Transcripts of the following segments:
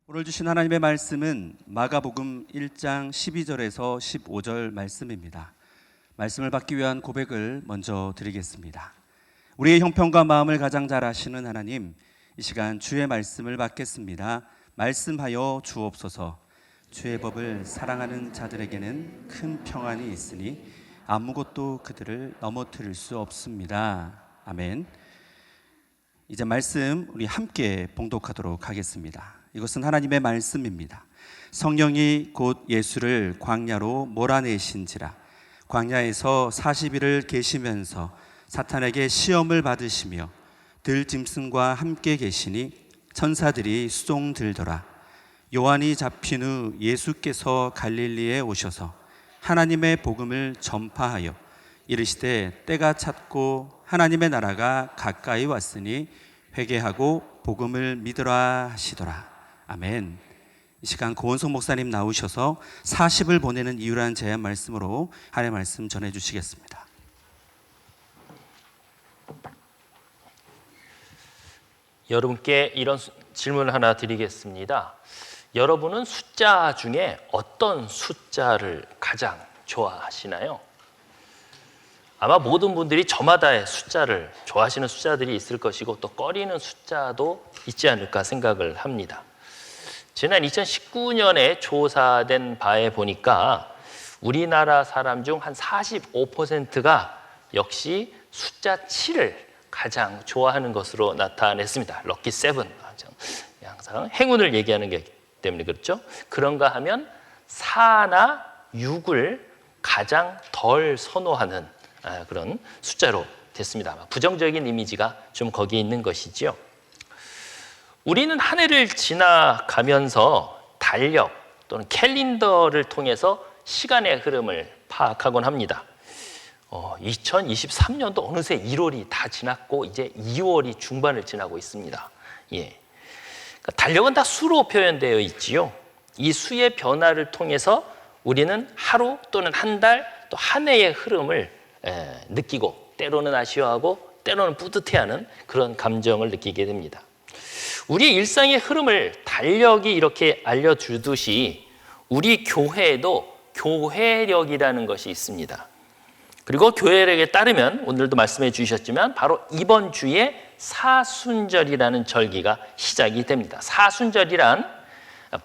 오늘 주신 하나님의 말씀은 마가복음 1장 12절에서 15절 말씀입니다. 말씀을 받기 위한 고백을 먼저 드리겠습니다. 우리의 형편과 마음을 가장 잘 아시는 하나님, 이 시간 주의 말씀을 받겠습니다. 말씀하여 주옵소서. 주의 법을 사랑하는 자들에게는 큰 평안이 있으니 아무것도 그들을 넘어뜨릴 수 없습니다. 아멘. 이제 말씀 우리 함께 봉독하도록 하겠습니다. 이것은 하나님의 말씀입니다. 성령이 곧 예수를 광야로 몰아내신지라. 광야에서 40일을 계시면서 사탄에게 시험을 받으시며 들짐승과 함께 계시니 천사들이 수종들더라. 요한이 잡힌 후 예수께서 갈릴리에 오셔서 하나님의 복음을 전파하여 이르시되 때가 찼고 하나님의 나라가 가까이 왔으니 회개하고 복음을 믿으라 하시더라. 아멘. 이 시간 고원석 목사님 나오셔서 40을 보내는 이유라는 제안 말씀으로 하나님의 말씀 전해주시겠습니다. 여러분께 이런 질문을 하나 드리겠습니다. 여러분은 숫자 중에 어떤 숫자를 가장 좋아하시나요? 아마 모든 분들이 저마다의 숫자를 좋아하시는 숫자들이 있을 것이고 또 꺼리는 숫자도 있지 않을까 생각을 합니다. 지난 2019년에 조사된 바에 보니까 우리나라 사람 중 한 45%가 역시 숫자 7을 가장 좋아하는 것으로 나타냈습니다. 럭키 세븐, 항상 행운을 얘기하는 게 때문에 그렇죠. 그런가 하면 4나 6을 가장 덜 선호하는 그런 숫자로 됐습니다. 부정적인 이미지가 좀 거기에 있는 것이죠. 우리는 한 해를 지나가면서 달력 또는 캘린더를 통해서 시간의 흐름을 파악하곤 합니다. 2023년도 어느새 1월이 다 지났고 이제 2월이 중반을 지나고 있습니다. 그러니까 달력은 다 수로 표현되어 있지요. 이 수의 변화를 통해서 우리는 하루 또는 한 달 또 한 해의 흐름을 느끼고 때로는 아쉬워하고 때로는 뿌듯해하는 그런 감정을 느끼게 됩니다. 우리 일상의 흐름을 달력이 이렇게 알려주듯이 우리 교회에도 교회력이라는 것이 있습니다. 그리고 교회력에 따르면 오늘도 말씀해 주셨지만 바로 이번 주에 사순절이라는 절기가 시작이 됩니다. 사순절이란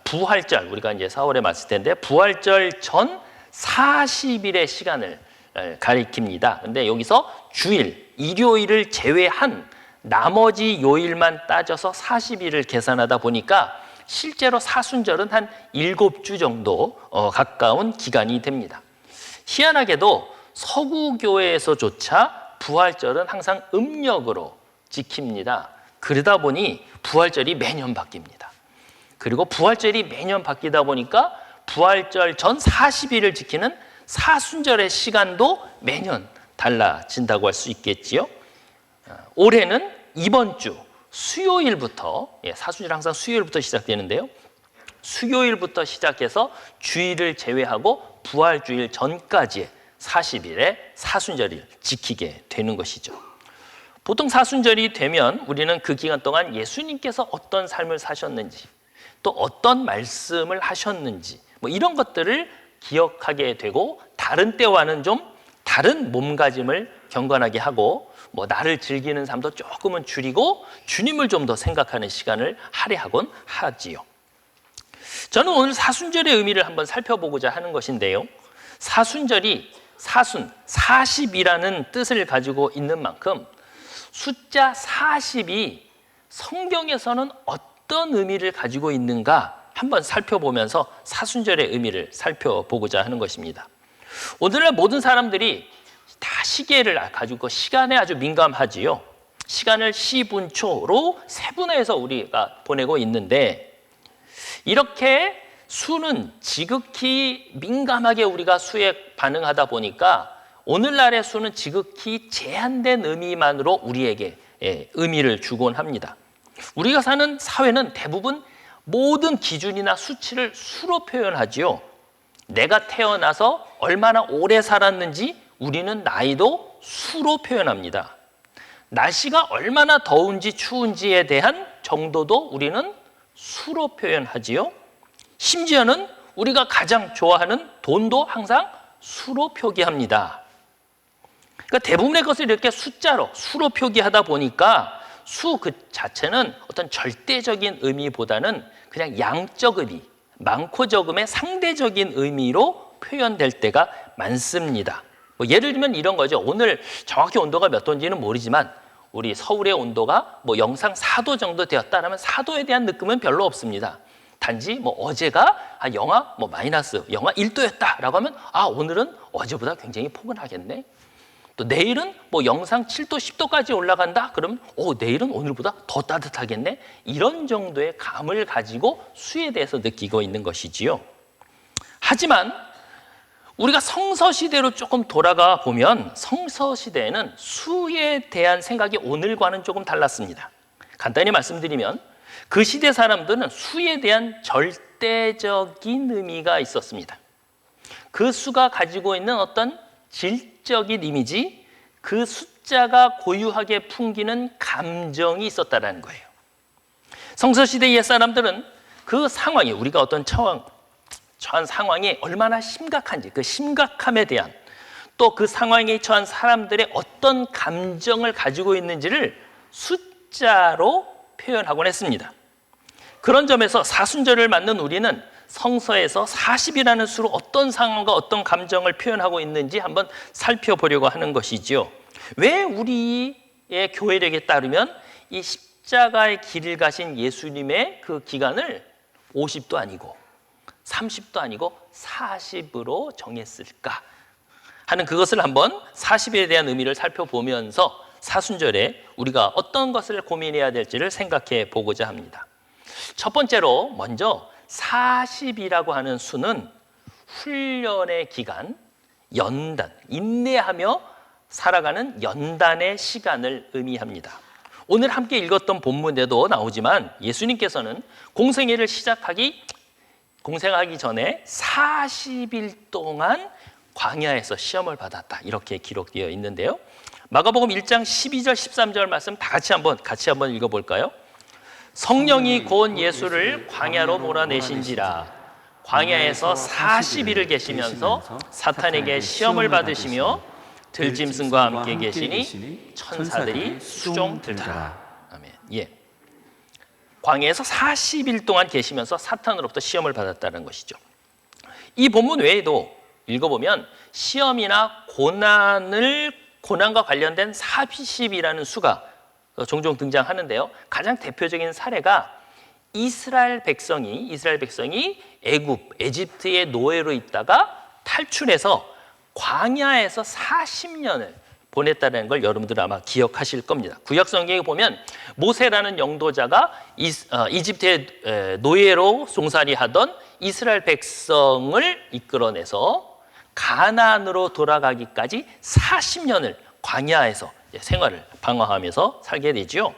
부활절, 우리가 이제 4월에 맞을 텐데 부활절 전 40일의 시간을 가리킵니다. 근데 여기서 주일, 일요일을 제외한 나머지 요일만 따져서 40일을 계산하다 보니까 실제로 사순절은 한 7주 정도 가까운 기간이 됩니다. 희한하게도 서구교회에서조차 부활절은 항상 음력으로 지킵니다. 그러다 보니 부활절이 매년 바뀝니다. 그리고 부활절이 매년 바뀌다 보니까 부활절 전 40일을 지키는 사순절의 시간도 매년 달라진다고 할 수 있겠지요. 올해는 이번 주 수요일부터, 사순절 항상 수요일부터 시작되는데요. 수요일부터 시작해서 주일을 제외하고 부활주일 전까지의 40일의 사순절을 지키게 되는 것이죠. 보통 사순절이 되면 우리는 그 기간 동안 예수님께서 어떤 삶을 사셨는지 또 어떤 말씀을 하셨는지 이런 것들을 기억하게 되고 다른 때와는 좀 다른 몸가짐을 경건하게 하고 나를 즐기는 삶도 조금은 줄이고 주님을 좀 더 생각하는 시간을 할애하곤 하지요. 저는 오늘 사순절의 의미를 한번 살펴보고자 하는 것인데요. 사순절이 사순, 40이라는 뜻을 가지고 있는 만큼 숫자 40이 성경에서는 어떤 의미를 가지고 있는가 한번 살펴보면서 사순절의 의미를 살펴보고자 하는 것입니다. 오늘날 모든 사람들이 다 시계를 가지고 시간에 아주 민감하지요. 시간을 시분초로 세분화해서 우리가 보내고 있는데 이렇게 수는 지극히 민감하게 우리가 수에 반응하다 보니까 오늘날의 수는 지극히 제한된 의미만으로 우리에게 의미를 주곤 합니다. 우리가 사는 사회는 대부분 모든 기준이나 수치를 수로 표현하지요. 내가 태어나서 얼마나 오래 살았는지 우리는 나이도 수로 표현합니다. 날씨가 얼마나 더운지 추운지에 대한 정도도 우리는 수로 표현하지요. 심지어는 우리가 가장 좋아하는 돈도 항상 수로 표기합니다. 그러니까 대부분의 것을 이렇게 숫자로, 수로 표기하다 보니까 수 그 자체는 어떤 절대적인 의미보다는 그냥 양적 의미, 많고 적음의 상대적인 의미로 표현될 때가 많습니다. 뭐 예를 들면 이런 거죠. 오늘 정확히 온도가 몇 도인지는 모르지만 우리 서울의 온도가 뭐 영상 4도 정도 되었다라면 4도에 대한 느낌은 별로 없습니다. 단지 뭐 어제가 영하 뭐 마이너스 영하 1도였다라고 하면 오늘은 어제보다 굉장히 포근하겠네. 또 내일은 뭐 영상 7도 10도까지 올라간다. 그러면 내일은 오늘보다 더 따뜻하겠네. 이런 정도의 감을 가지고 수에 대해서 느끼고 있는 것이지요. 하지만 우리가 성서시대로 조금 돌아가 보면 성서시대에는 수에 대한 생각이 오늘과는 조금 달랐습니다. 간단히 말씀드리면 그 시대 사람들은 수에 대한 절대적인 의미가 있었습니다. 그 수가 가지고 있는 어떤 질적인 이미지, 그 숫자가 고유하게 풍기는 감정이 있었다는 거예요. 성서시대 옛 사람들은 그 상황이 우리가 어떤 처한 상황이 얼마나 심각한지 그 심각함에 대한 또 그 상황에 처한 사람들의 어떤 감정을 가지고 있는지를 숫자로 표현하곤 했습니다. 그런 점에서 사순절을 맞는 우리는 성서에서 40이라는 수로 어떤 상황과 어떤 감정을 표현하고 있는지 한번 살펴보려고 하는 것이지요. 왜 우리의 교회력에 따르면 이 십자가의 길을 가신 예수님의 그 기간을 50도 아니고 30도 아니고 40으로 정했을까 하는 그것을 한번 40에 대한 의미를 살펴보면서 사순절에 우리가 어떤 것을 고민해야 될지를 생각해 보고자 합니다. 첫 번째로 먼저 40이라고 하는 수는 훈련의 기간, 연단, 인내하며 살아가는 연단의 시간을 의미합니다. 오늘 함께 읽었던 본문에도 나오지만 예수님께서는 공생하기 전에 40일 동안 광야에서 시험을 받았다. 이렇게 기록되어 있는데요. 마가복음 1장 12절 13절 말씀 다 같이 한번 읽어볼까요? 성령이 곧 예수를 광야로 몰아내신지라 광야에서 40일을 계시면서 사탄에게 시험을 받으시며 들짐승과 함께 계시니 천사들이 수종 들더라. 아멘. 예. 광야에서 40일 동안 계시면서 사탄으로부터 시험을 받았다는 것이죠. 이 본문 외에도 읽어보면 시험이나 고난과 관련된 40이라는 수가 종종 등장하는데요. 가장 대표적인 사례가 이스라엘 백성이 에집트의 노예로 있다가 탈출해서 광야에서 40년을 보냈다는 걸 여러분들 아마 기억하실 겁니다. 구약 성경에 보면 모세라는 영도자가 이집트의 노예로 종살이하던 이스라엘 백성을 이끌어내서 가나안으로 돌아가기까지 40년을 광야에서 생활을 방황하면서 살게 되죠.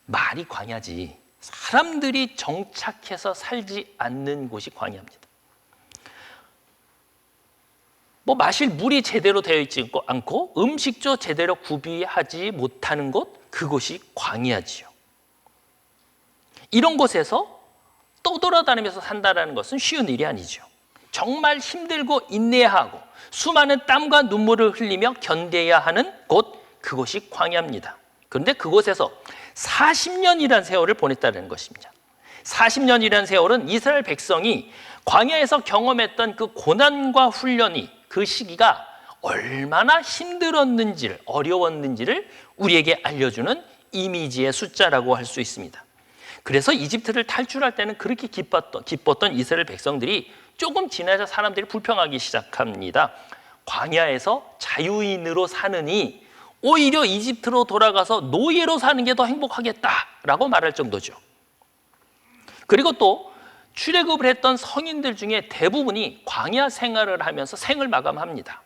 말이 광야지 사람들이 정착해서 살지 않는 곳이 광야입니다. 뭐 마실 물이 제대로 되어 있지 않고 음식도 제대로 구비하지 못하는 곳, 그곳이 광야지요. 이런 곳에서 떠돌아다니면서 산다는 것은 쉬운 일이 아니죠. 정말 힘들고 인내하고 수많은 땀과 눈물을 흘리며 견뎌야 하는 곳, 그곳이 광야입니다. 그런데 그곳에서 40년이라는 세월을 보냈다는 것입니다. 40년이라는 세월은 이스라엘 백성이 광야에서 경험했던 그 고난과 훈련이 그 시기가 얼마나 힘들었는지를 어려웠는지를 우리에게 알려주는 이미지의 숫자라고 할 수 있습니다. 그래서 이집트를 탈출할 때는 그렇게 기뻤던 이스라엘 백성들이 조금 지나서 사람들이 불평하기 시작합니다. 광야에서 자유인으로 사느니 오히려 이집트로 돌아가서 노예로 사는 게 더 행복하겠다라고 말할 정도죠. 그리고 또 출애굽을 했던 성인들 중에 대부분이 광야 생활을 하면서 생을 마감합니다.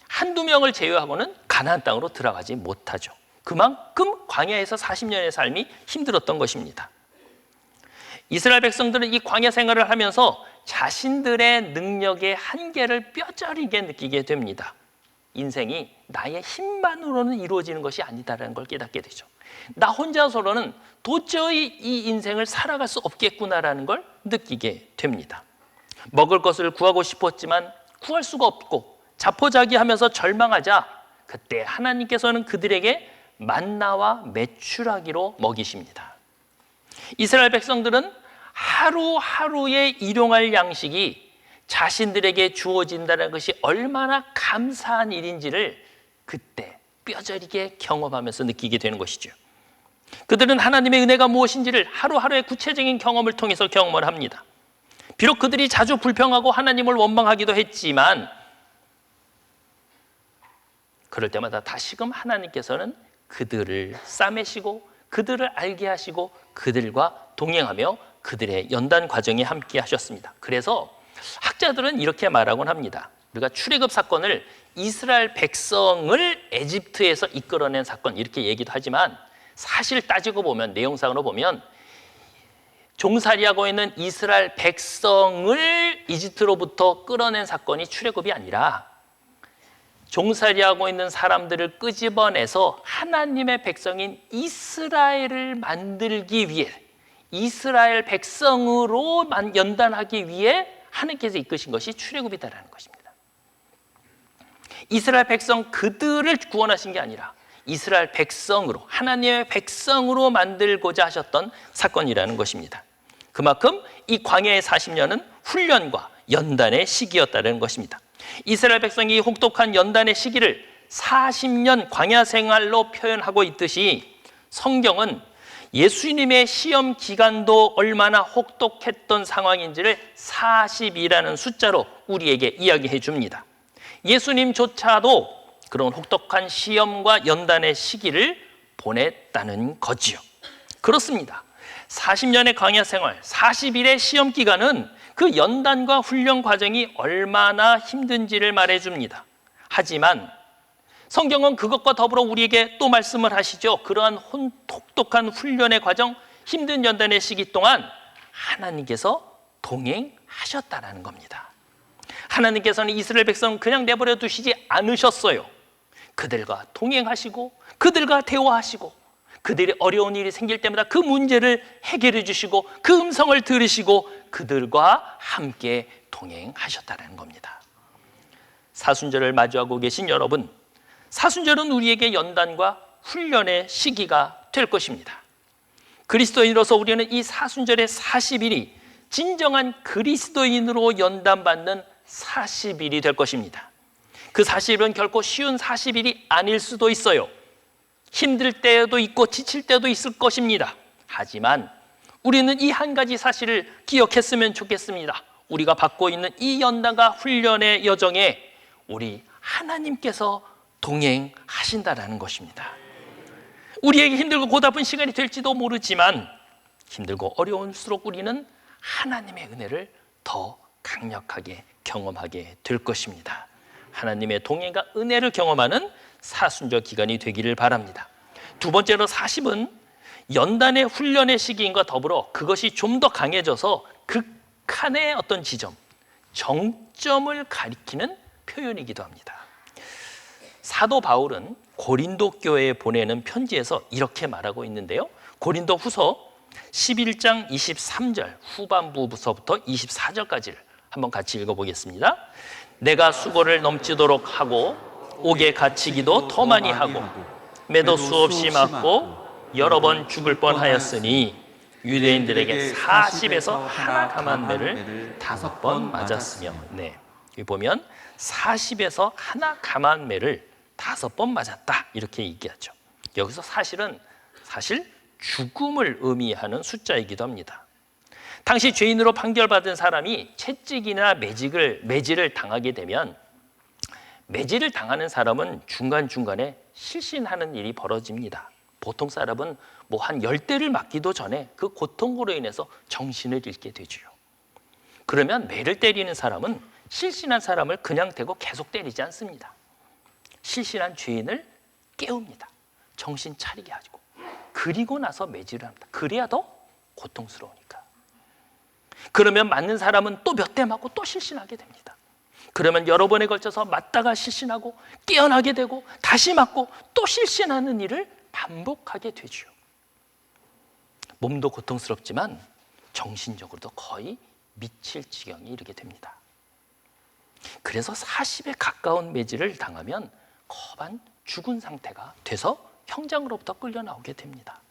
한두 명을 제외하고는 가나안 땅으로 들어가지 못하죠. 그만큼 광야에서 40년의 삶이 힘들었던 것입니다. 이스라엘 백성들은 이 광야 생활을 하면서 자신들의 능력의 한계를 뼈저리게 느끼게 됩니다. 인생이 나의 힘만으로는 이루어지는 것이 아니다라는 걸 깨닫게 되죠. 나 혼자서로는 도저히 이 인생을 살아갈 수 없겠구나라는 걸 느끼게 됩니다. 먹을 것을 구하고 싶었지만 구할 수가 없고 자포자기하면서 절망하자 그때 하나님께서는 그들에게 만나와 메추라기로 먹이십니다. 이스라엘 백성들은 하루하루의 일용할 양식이 자신들에게 주어진다는 것이 얼마나 감사한 일인지를 그때 뼈저리게 경험하면서 느끼게 되는 것이죠. 그들은 하나님의 은혜가 무엇인지를 하루하루의 구체적인 경험을 통해서 경험을 합니다. 비록 그들이 자주 불평하고 하나님을 원망하기도 했지만 그럴 때마다 다시금 하나님께서는 그들을 싸매시고 그들을 알게 하시고 그들과 동행하며 그들의 연단 과정에 함께 하셨습니다. 그래서 학자들은 이렇게 말하곤 합니다. 우리가 출애굽 사건을 이스라엘 백성을 에집트에서 이끌어낸 사건 이렇게 얘기도 하지만 사실 따지고 보면 내용상으로 보면 종살이하고 있는 이스라엘 백성을 이집트로부터 끌어낸 사건이 출애굽이 아니라 종살이하고 있는 사람들을 끄집어내서 하나님의 백성인 이스라엘을 만들기 위해 이스라엘 백성으로 연단하기 위해 하나님께서 이끄신 것이 출애굽이다라는 것입니다. 이스라엘 백성 그들을 구원하신 게 아니라 이스라엘 백성으로 하나님의 백성으로 만들고자 하셨던 사건이라는 것입니다. 그만큼 이 광야의 40년은 훈련과 연단의 시기였다는 것입니다. 이스라엘 백성이 혹독한 연단의 시기를 40년 광야 생활로 표현하고 있듯이 성경은 예수님의 시험 기간도 얼마나 혹독했던 상황인지를 40이라는 숫자로 우리에게 이야기해 줍니다. 예수님조차도 그런 혹독한 시험과 연단의 시기를 보냈다는 거지요. 그렇습니다. 40년의 광야 생활, 40일의 시험 기간은 그 연단과 훈련 과정이 얼마나 힘든지를 말해줍니다. 하지만 성경은 그것과 더불어 우리에게 또 말씀을 하시죠. 그러한 혹독한 훈련의 과정, 힘든 연단의 시기 동안 하나님께서 동행하셨다는 겁니다. 하나님께서는 이스라엘 백성은 그냥 내버려 두시지 않으셨어요. 그들과 동행하시고 그들과 대화하시고 그들이 어려운 일이 생길 때마다 그 문제를 해결해 주시고 그 음성을 들으시고 그들과 함께 동행하셨다는 겁니다. 사순절을 마주하고 계신 여러분, 사순절은 우리에게 연단과 훈련의 시기가 될 것입니다. 그리스도인으로서 우리는 이 사순절의 40일이 진정한 그리스도인으로 연단받는 40일이 될 것입니다. 그 40일은 결코 쉬운 40일이 아닐 수도 있어요. 힘들 때도 있고 지칠 때도 있을 것입니다. 하지만 우리는 이 한 가지 사실을 기억했으면 좋겠습니다. 우리가 받고 있는 이 연단과 훈련의 여정에 우리 하나님께서 동행하신다라는 것입니다. 우리에게 힘들고 고달픈 시간이 될지도 모르지만 힘들고 어려울수록 우리는 하나님의 은혜를 더 강력하게 경험하게 될 것입니다. 하나님의 동행과 은혜를 경험하는 사순절 기간이 되기를 바랍니다. 두 번째로 40은 연단의 훈련의 시기인과 더불어 그것이 좀 더 강해져서 극한의 어떤 지점, 정점을 가리키는 표현이기도 합니다. 사도 바울은 고린도 교회에 보내는 편지에서 이렇게 말하고 있는데요. 고린도 후서 11장 23절 후반부부터 24절까지를 한번 같이 읽어보겠습니다. 내가 수고를 넘치도록 하고 옥에 갇히기도 더 많이 하고 매도 수없이 맞고 여러 번 죽을 뻔하였으니 유대인들에게 40에서 하나 감한 매를 5번 맞았으며, 네, 여기 보면 40에서 하나 감한 매를 5번 맞았다 이렇게 얘기하죠. 여기서 사실 죽음을 의미하는 숫자이기도 합니다. 당시 죄인으로 판결받은 사람이 채찍이나 매질을 당하게 되면 매질을 당하는 사람은 중간중간에 실신하는 일이 벌어집니다. 보통 사람은 뭐 한 10대를 맞기도 전에 그 고통으로 인해서 정신을 잃게 되죠. 그러면 매를 때리는 사람은 실신한 사람을 그냥 대고 계속 때리지 않습니다. 실신한 죄인을 깨웁니다. 정신 차리게 하고 그리고 나서 매질을 합니다. 그래야 더 고통스러우니까. 그러면 맞는 사람은 또 몇 대 맞고 또 실신하게 됩니다. 그러면 여러 번에 걸쳐서 맞다가 실신하고 깨어나게 되고 다시 맞고 또 실신하는 일을 반복하게 되죠. 몸도 고통스럽지만 정신적으로도 거의 미칠 지경에 이르게 됩니다. 그래서 40에 가까운 매질을 당하면 거반 죽은 상태가 돼서 형장으로부터 끌려 나오게 됩니다.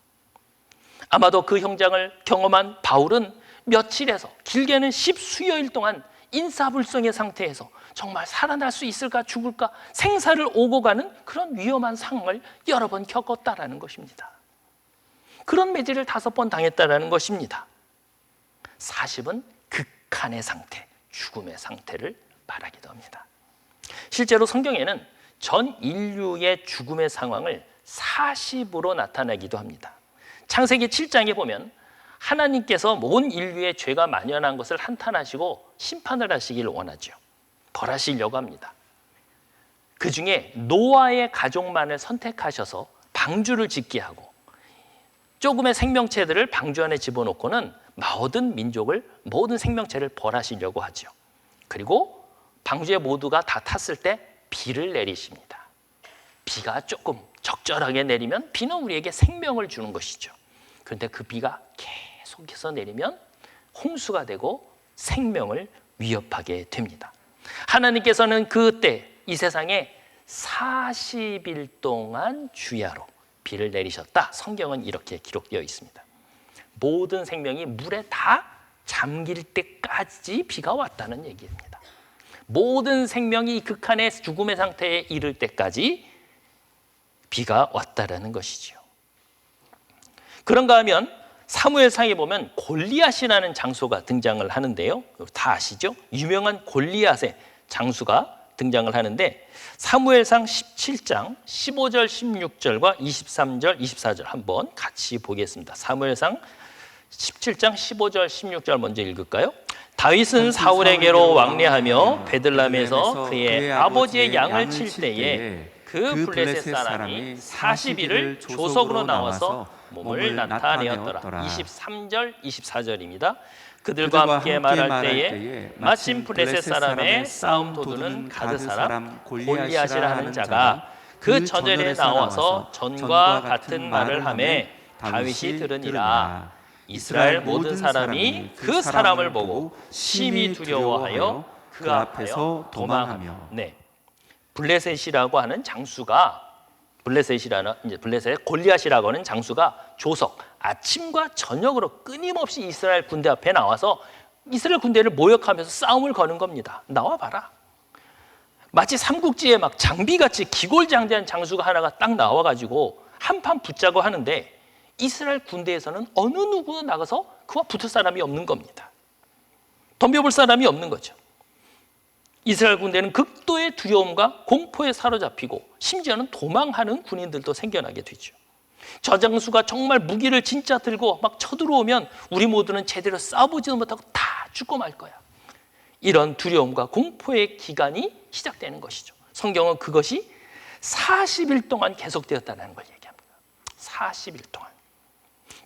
아마도 그 형장을 경험한 바울은 며칠에서 길게는 10수여일 동안 인사불성의 상태에서 정말 살아날 수 있을까 죽을까 생사를 오고 가는 그런 위험한 상황을 여러 번 겪었다라는 것입니다. 그런 매질을 5번 당했다라는 것입니다. 40은 극한의 상태, 죽음의 상태를 말하기도 합니다. 실제로 성경에는 전 인류의 죽음의 상황을 40으로 나타내기도 합니다. 창세기 7장에 보면 하나님께서 온 인류의 죄가 만연한 것을 한탄하시고 심판을 하시길 원하죠. 벌하시려고 합니다. 그 중에 노아의 가족만을 선택하셔서 방주를 짓게 하고 조금의 생명체들을 방주 안에 집어넣고는 모든 민족을, 모든 생명체를 벌하시려고 하죠. 그리고 방주에 모두가 다 탔을 때 비를 내리십니다. 비가 조금 적절하게 내리면 비는 우리에게 생명을 주는 것이죠. 그런데 그 비가 계속해서 내리면 홍수가 되고 생명을 위협하게 됩니다. 하나님께서는 그때 이 세상에 40일 동안 주야로 비를 내리셨다. 성경은 이렇게 기록되어 있습니다. 모든 생명이 물에 다 잠길 때까지 비가 왔다는 얘기입니다. 모든 생명이 극한의 죽음의 상태에 이를 때까지 비가 왔다라는 것이죠. 그런가 하면 사무엘상에 보면 골리앗이라는 장소가 등장을 하는데요. 다 아시죠? 유명한 골리앗의 장수가 등장을 하는데 사무엘상 17장 15절 16절과 23절 24절 한번 같이 보겠습니다. 사무엘상 17장 15절 16절 먼저 읽을까요? 다윗은 사울에게로 왕래하며 베들람에서 그의 아버지의 양을 칠 때에 그 블레셋 사람이 40일을 조석으로 나와서 몸을 나타내었더라. 23절 24절입니다. 그들과 함께 말할 때에 마침 블레셋 사람의 싸움 도두는 가드 사람 골리앗이라 하는 자가 그 전전에 나와서 전과 같은 말을 하매 다윗이 들으니라. 이스라엘 모든 사람이 그 사람을 보고 심히 두려워하여 그 앞에서 도망하며. 네, 블레셋이라고 하는 장수가 블레셋 골리앗이라고 하는 장수가 조석 아침과 저녁으로 끊임없이 이스라엘 군대 앞에 나와서 이스라엘 군대를 모욕하면서 싸움을 거는 겁니다. 나와봐라. 마치 삼국지에 막 장비같이 기골장대한 장수가 하나가 딱 나와가지고 한판 붙자고 하는데 이스라엘 군대에서는 어느 누구도 나가서 그와 붙을 사람이 없는 겁니다. 덤벼볼 사람이 없는 거죠. 이스라엘 군대는 극도의 두려움과 공포에 사로잡히고 심지어는 도망하는 군인들도 생겨나게 되죠. 저 장수가 정말 무기를 진짜 들고 막 쳐들어오면 우리 모두는 제대로 싸우지도 못하고 다 죽고 말 거야. 이런 두려움과 공포의 기간이 시작되는 것이죠. 성경은 그것이 40일 동안 계속되었다는 걸 얘기합니다. 40일 동안.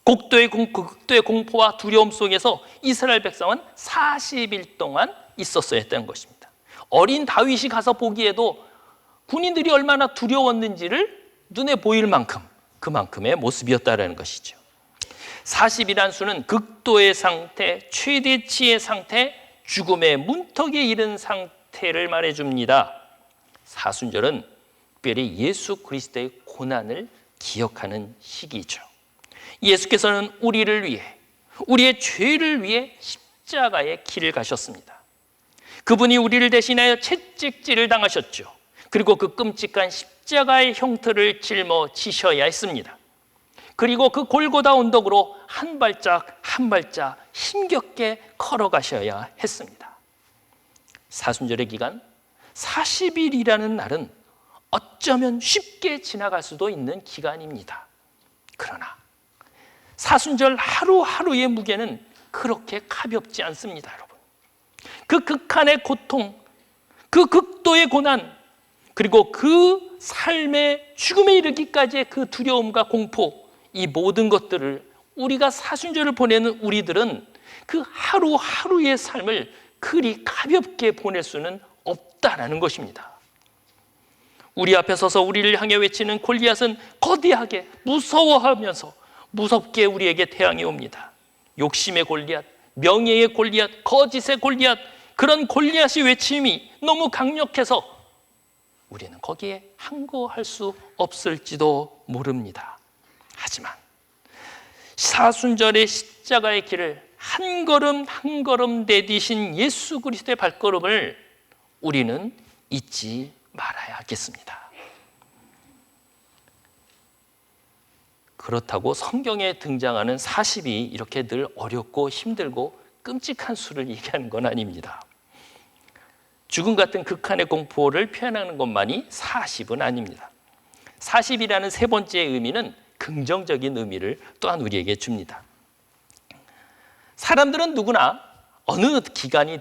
극도의 공포와 두려움 속에서 이스라엘 백성은 40일 동안 있었어야 했다는 것입니다. 어린 다윗이 가서 보기에도 군인들이 얼마나 두려웠는지를 눈에 보일 만큼 그만큼의 모습이었다는 것이죠. 40이란 수는 극도의 상태, 최대치의 상태, 죽음의 문턱에 이른 상태를 말해줍니다. 사순절은 특별히 예수 그리스도의 고난을 기억하는 시기죠. 예수께서는 우리를 위해, 우리의 죄를 위해 십자가의 길을 가셨습니다. 그분이 우리를 대신하여 채찍질을 당하셨죠. 그리고 그 끔찍한 십자가의 형틀을 짊어지셔야 했습니다. 그리고 그 골고다 언덕으로 한 발짝 한 발짝 힘겹게 걸어가셔야 했습니다. 사순절의 기간 40일이라는 날은 어쩌면 쉽게 지나갈 수도 있는 기간입니다. 그러나 사순절 하루하루의 무게는 그렇게 가볍지 않습니다, 여러분. 그 극한의 고통, 그 극도의 고난, 그리고 그 삶의 죽음에 이르기까지의 그 두려움과 공포, 이 모든 것들을 우리가 사순절을 보내는 우리들은 그 하루하루의 삶을 그리 가볍게 보낼 수는 없다라는 것입니다. 우리 앞에 서서 우리를 향해 외치는 골리앗은 거대하게 무서워하면서 무섭게 우리에게 태양이 옵니다. 욕심의 골리앗, 명예의 골리앗, 거짓의 골리앗, 그런 골리앗이 외침이 너무 강력해서 우리는 거기에 항거할 수 없을지도 모릅니다. 하지만 사순절의 십자가의 길을 한 걸음 한 걸음 내디신 예수 그리스도의 발걸음을 우리는 잊지 말아야겠습니다. 그렇다고 성경에 등장하는 40이 이렇게 늘 어렵고 힘들고 끔찍한 수를 얘기하는 건 아닙니다. 죽음 같은 극한의 공포를 표현하는 것만이 40은 아닙니다. 40이라는 세 번째 의미는 긍정적인 의미를 또한 우리에게 줍니다. 사람들은 누구나 어느 기간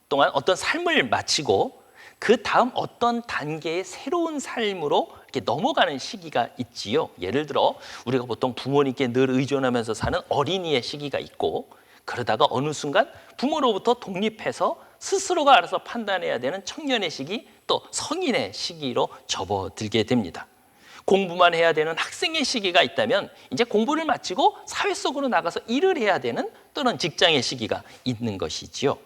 동안 어떤 삶을 마치고 그 다음 어떤 단계의 새로운 삶으로 이렇게 넘어가는 시기가 있지요. 예를 들어 우리가 보통 부모님께 늘 의존하면서 사는 어린이의 시기가 있고, 그러다가 어느 순간 부모로부터 독립해서 스스로가 알아서 판단해야 되는 청년의 시기, 또 성인의 시기로 접어들게 됩니다. 공부만 해야 되는 학생의 시기가 있다면 이제 공부를 마치고 사회 속으로 나가서 일을 해야 되는 또는 직장의 시기가 있는 것이지요.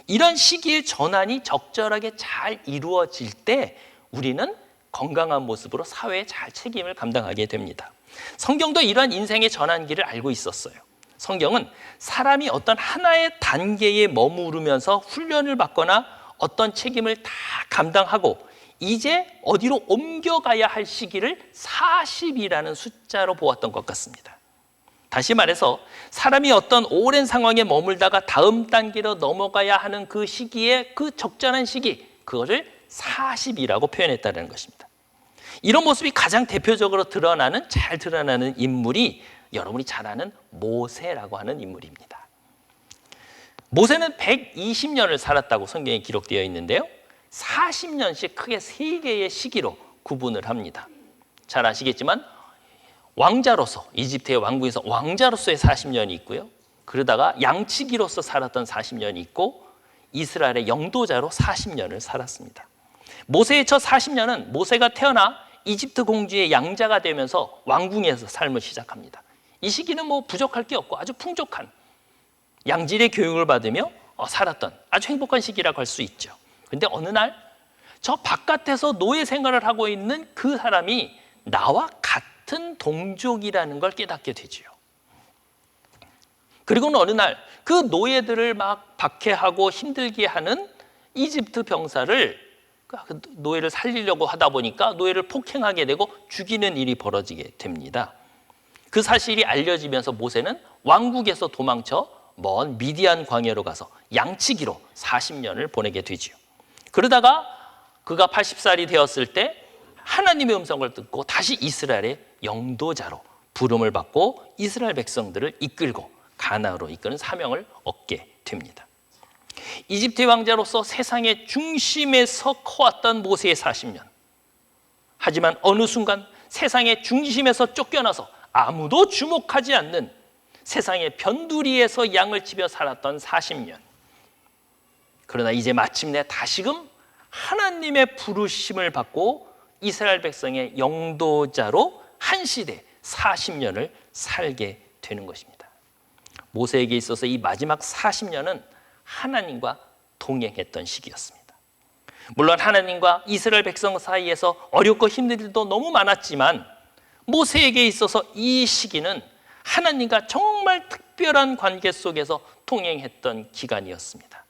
이런 시기의 전환이 적절하게 잘 이루어질 때 우리는 건강한 모습으로 사회에 잘 책임을 감당하게 됩니다. 성경도 이러한 인생의 전환기를 알고 있었어요. 성경은 사람이 어떤 하나의 단계에 머무르면서 훈련을 받거나 어떤 책임을 다 감당하고 이제 어디로 옮겨가야 할 시기를 40이라는 숫자로 보았던 것 같습니다. 다시 말해서 사람이 어떤 오랜 상황에 머물다가 다음 단계로 넘어가야 하는 그 시기에 그 적절한 시기, 그거를 40이라고 표현했다는 것입니다. 이런 모습이 가장 대표적으로 잘 드러나는 인물이 여러분이 잘 아는 모세라고 하는 인물입니다. 모세는 120년을 살았다고 성경에 기록되어 있는데요, 40년씩 크게 3개의 시기로 구분을 합니다. 잘 아시겠지만 왕자로서, 이집트의 왕궁에서 왕자로서의 40년이 있고요, 그러다가 양치기로서 살았던 40년이 있고 이스라엘의 영도자로 40년을 살았습니다. 모세의 첫 40년은 모세가 태어나 이집트 공주의 양자가 되면서 왕궁에서 삶을 시작합니다. 이 시기는 부족할 게 없고 아주 풍족한 양질의 교육을 받으며 살았던 아주 행복한 시기라고 할 수 있죠. 그런데 어느 날 저 바깥에서 노예 생활을 하고 있는 그 사람이 나와 같은 동족이라는 걸 깨닫게 되지요. 그리고는 어느 날 그 노예들을 막 박해하고 힘들게 하는 이집트 병사를, 그 노예를 살리려고 하다 보니까 노예를 폭행하게 되고 죽이는 일이 벌어지게 됩니다. 그 사실이 알려지면서 모세는 왕국에서 도망쳐 먼 미디안 광야로 가서 양치기로 40년을 보내게 되지요. 그러다가 그가 80살이 되었을 때 하나님의 음성을 듣고 다시 이스라엘의 영도자로 부름을 받고 이스라엘 백성들을 이끌고 가나안으로 이끄는 사명을 얻게 됩니다. 이집트의 왕자로서 세상의 중심에서 커왔던 모세의 40년. 하지만 어느 순간 세상의 중심에서 쫓겨나서 아무도 주목하지 않는 세상의 변두리에서 양을 치며 살았던 40년. 그러나 이제 마침내 다시금 하나님의 부르심을 받고 이스라엘 백성의 영도자로 한 시대 40년을 살게 되는 것입니다. 모세에게 있어서 이 마지막 40년은 하나님과 동행했던 시기였습니다. 물론 하나님과 이스라엘 백성 사이에서 어렵고 힘든 일도 너무 많았지만 모세에게 있어서 이 시기는 하나님과 정말 특별한 관계 속에서 통행했던 기간이었습니다.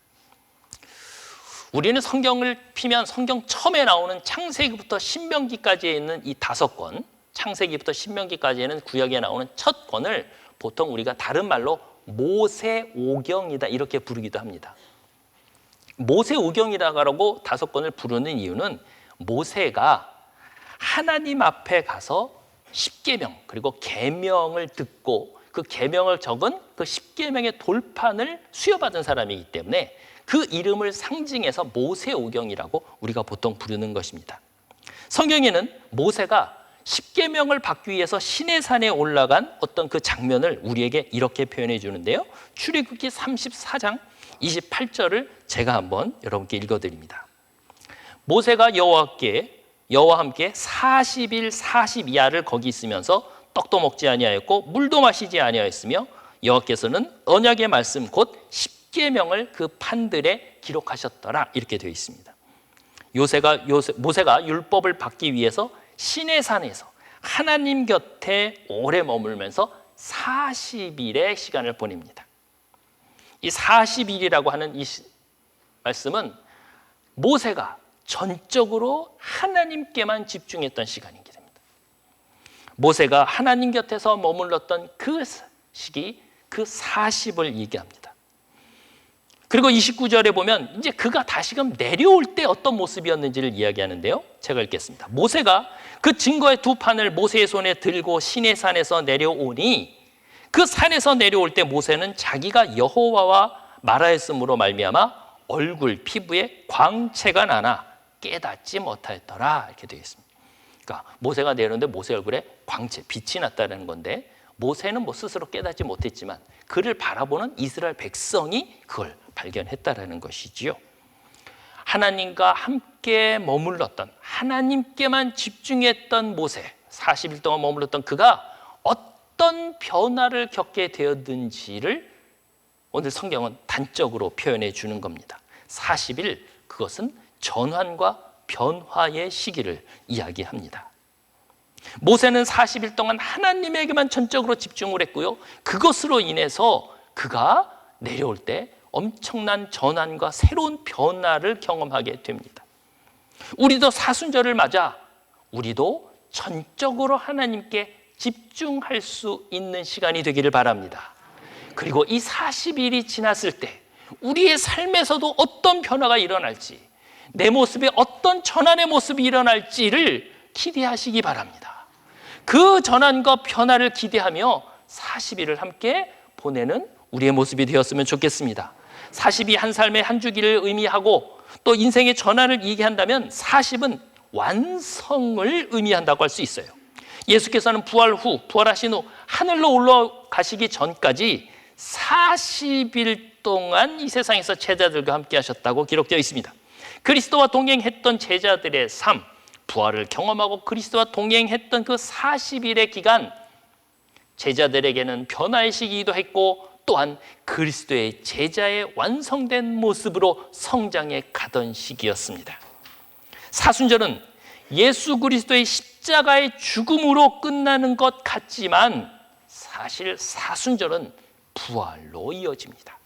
우리는 성경을 피면 성경 처음에 나오는 창세기부터 신명기까지에 있는 이 5권, 창세기부터 신명기까지에는 구약에 나오는 첫 권을 보통 우리가 다른 말로 모세오경이다 이렇게 부르기도 합니다. 모세오경이라고 5권을 부르는 이유는 모세가 하나님 앞에 가서 십계명 그리고 계명을 듣고 그 계명을 적은 그 십계명의 돌판을 수여받은 사람이기 때문에 그 이름을 상징해서 모세오경이라고 우리가 보통 부르는 것입니다. 성경에는 모세가 십계명을 받기 위해서 시내산에 올라간 어떤 그 장면을 우리에게 이렇게 표현해 주는데요, 출애굽기 34장 28절을 제가 한번 여러분께 읽어드립니다. 모세가 여호와께 여호와 함께 40일 40야를 거기 있으면서 떡도 먹지 아니하였고 물도 마시지 아니하였으며 여호와께서는 언약의 말씀 곧 십계명을 그 판들에 기록하셨더라. 이렇게 되어 있습니다. 모세가 율법을 받기 위해서 시내산에서 하나님 곁에 오래 머물면서 40일의 시간을 보냅니다. 이 40일이라고 하는 이 말씀은 모세가 전적으로 하나님께만 집중했던 시간이게 됩니다. 모세가 하나님 곁에서 머물렀던 그 시기, 그 40을 얘기합니다. 그리고 29절에 보면 이제 그가 다시금 내려올 때 어떤 모습이었는지를 이야기하는데요. 제가 읽겠습니다. 모세가 그 증거의 두 판을 모세의 손에 들고 시내산에서 내려오니 그 산에서 내려올 때 모세는 자기가 여호와와 말하였으므로 말미암아 얼굴 피부에 광채가 나나 깨닫지 못하였더라. 이렇게 되어 있습니다. 그러니까 모세가 내려오는데 모세 얼굴에 광채, 빛이 났다는 건데 모세는 스스로 깨닫지 못했지만 그를 바라보는 이스라엘 백성이 그걸 발견했다라는 것이지요. 하나님과 함께 머물렀던, 하나님께만 집중했던 모세, 40일 동안 머물렀던 그가 어떤 변화를 겪게 되었는지를 오늘 성경은 단적으로 표현해 주는 겁니다. 40일, 그것은 전환과 변화의 시기를 이야기합니다. 모세는 40일 동안 하나님에게만 전적으로 집중을 했고요. 그것으로 인해서 그가 내려올 때 엄청난 전환과 새로운 변화를 경험하게 됩니다. 우리도 사순절을 맞아 우리도 전적으로 하나님께 집중할 수 있는 시간이 되기를 바랍니다. 그리고 이 40일이 지났을 때 우리의 삶에서도 어떤 변화가 일어날지, 내 모습에 어떤 전환의 모습이 일어날지를 기대하시기 바랍니다. 그 전환과 변화를 기대하며 40일을 함께 보내는 우리의 모습이 되었으면 좋겠습니다. 40이 한 삶의 한 주기를 의미하고 또 인생의 전환을 얘기한다면 40은 완성을 의미한다고 할 수 있어요. 예수께서는 부활하신 후 하늘로 올라가시기 전까지 40일 동안 이 세상에서 제자들과 함께 하셨다고 기록되어 있습니다. 그리스도와 동행했던 제자들의 삶, 부활을 경험하고 그리스도와 동행했던 그 40일의 기간, 제자들에게는 변화의 시기이기도 했고 또한 그리스도의 제자의 완성된 모습으로 성장해 가던 시기였습니다. 사순절은 예수 그리스도의 십자가의 죽음으로 끝나는 것 같지만 사실 사순절은 부활로 이어집니다.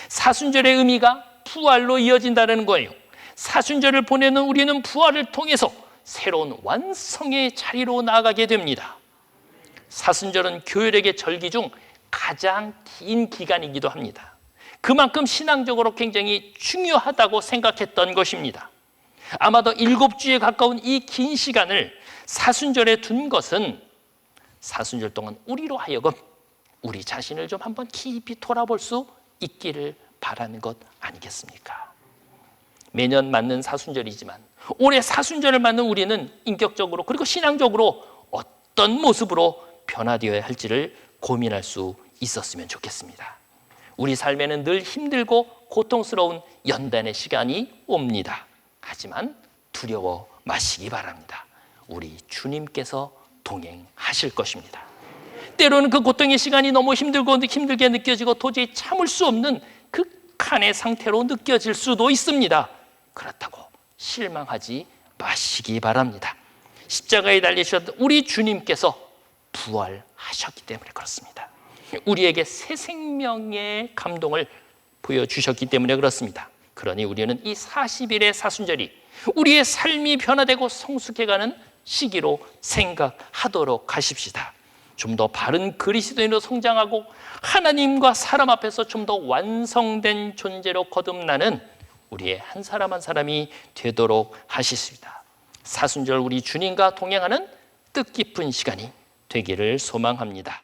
사순절의 의미가 부활로 이어진다는 거예요. 사순절을 보내는 우리는 부활을 통해서 새로운 완성의 자리로 나아가게 됩니다. 사순절은 교회력의 절기 중 가장 긴 기간이기도 합니다. 그만큼 신앙적으로 굉장히 중요하다고 생각했던 것입니다. 아마도 7주에 가까운 이 긴 시간을 사순절에 둔 것은 사순절 동안 우리로 하여금 우리 자신을 좀 한번 깊이 돌아볼 수 있기를 바라는 것 아니겠습니까? 매년 맞는 사순절이지만 올해 사순절을 맞는 우리는 인격적으로 그리고 신앙적으로 어떤 모습으로 변화되어야 할지를 고민할 수 있었으면 좋겠습니다. 우리 삶에는 늘 힘들고 고통스러운 연단의 시간이 옵니다. 하지만 두려워 마시기 바랍니다. 우리 주님께서 동행하실 것입니다. 때로는 그 고통의 시간이 너무 힘들게 느껴지고 도저히 참을 수 없는 극한의 상태로 느껴질 수도 있습니다. 그렇다고 실망하지 마시기 바랍니다. 십자가에 달리셨던 우리 주님께서 부활하셨기 때문에 그렇습니다. 우리에게 새 생명의 감동을 보여주셨기 때문에 그렇습니다. 그러니 우리는 이 40일의 사순절이 우리의 삶이 변화되고 성숙해가는 시기로 생각하도록 하십시다. 좀 더 바른 그리스도인으로 성장하고 하나님과 사람 앞에서 좀 더 완성된 존재로 거듭나는 우리의 한 사람 한 사람이 되도록 하시습니다. 사순절 우리 주님과 동행하는 뜻깊은 시간이 되기를 소망합니다.